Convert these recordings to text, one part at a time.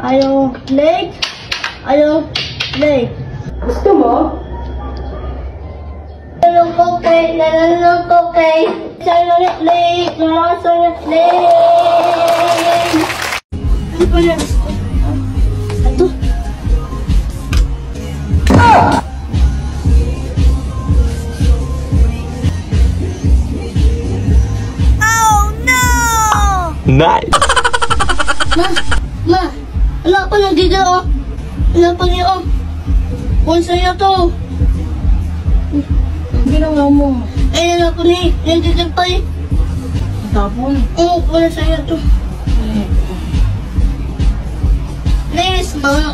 Ayaw late. Ayaw late. Gusto mo? Ayaw okay. Ayaw okay. Ayaw late. Ayaw late. Ano pa yan? Ito. Nice! Ma! Wala pa nandito, oh! Wala pa niyo, oh! Kung sa'yo to! Ang ginawa mo. Eh, wala pa niyo, nandito pa eh! Tapon. Oo, wala sa'yo to! Please, mga...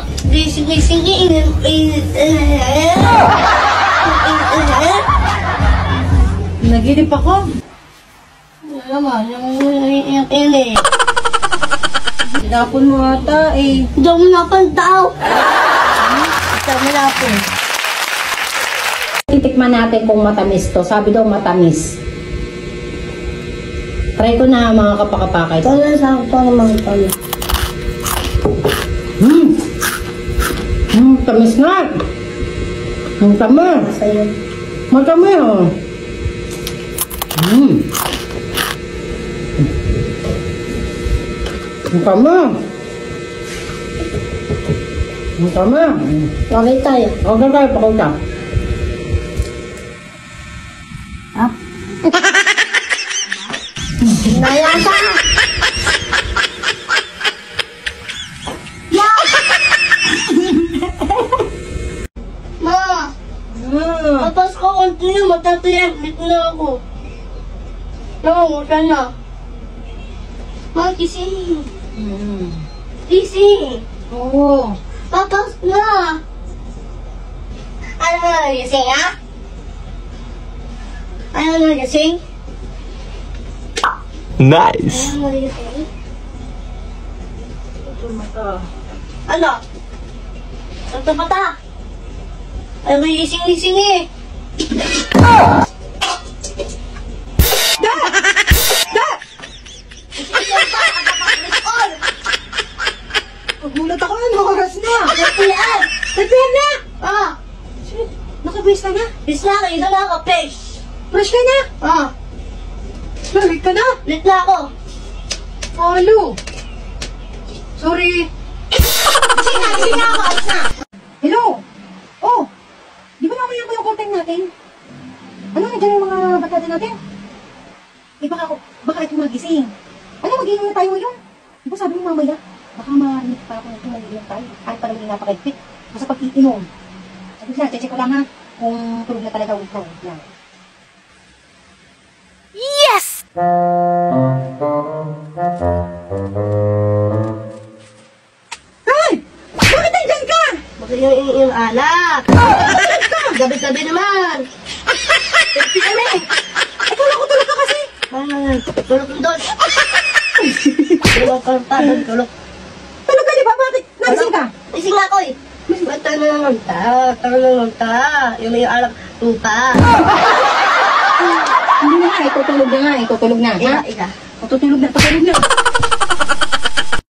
Sige, Naginip ako. wala naman, yung ini. Tinapon mo ata eh. Hindi ako napantaw! Hindi ako napon. Titikman natin kung matamis to. Sabi daw matamis. Try ko na mga kapakapakay. Wala sa ako naman ito. Tamis na. Ang tamis. Sa'yo. Matamis oh. Ang tamis. Ang tamis. Okay tayo. Okay tayo, pakita. Ah? Nayasa! Ma! Tapos ko continue, matatayaglit na ako. Nakangutan na. Ma, gising. Gising. Oo. Tapos na. Ano na gising, ha? Ano na gising? Nice! Ano na gising? Ano? Santo mata? Ay, may gising-gising eh. Nagulat ako, ano oras na? Nagpian! Nagpihan na! Ah! Shit, nakabase ka na? Bis na kayo, ito na ako, page. Fresh ka na? Ah! Balik ka na? Lit na ako. Halo. Sorry. Gising na ako, alis na. Hello? Oh! Di ba namin yung content natin? Ano, nandiyan yung mga batata natin? Eh, baka ito magising. Ano, mag-inom na tayo ngayon? Di ba sabi mo mamaya? Baka marinig pa ako nito, nalilig tayo. Kahit parang hindi napaka-fit. Basta pag-iinom. Sabi na, check ko lang ha. Kung tulog na talaga ulit lang. Yan. Yes! Ay! Bakit nandyan ka? Bakit yung anak? Gabi-gabi naman. Pwede kami. Akala ko tulog ka kasi. Tulog mo doon. Tulog ka pa, tulog. Tulog ka, di ba? Bakit? Nagising ka? Ising nga ko eh. Bata na naman ta. Yung may anak, tuta. Hindi na nga, itutulog na nga. Itutulog na. Ha? Ika. Tutulog na.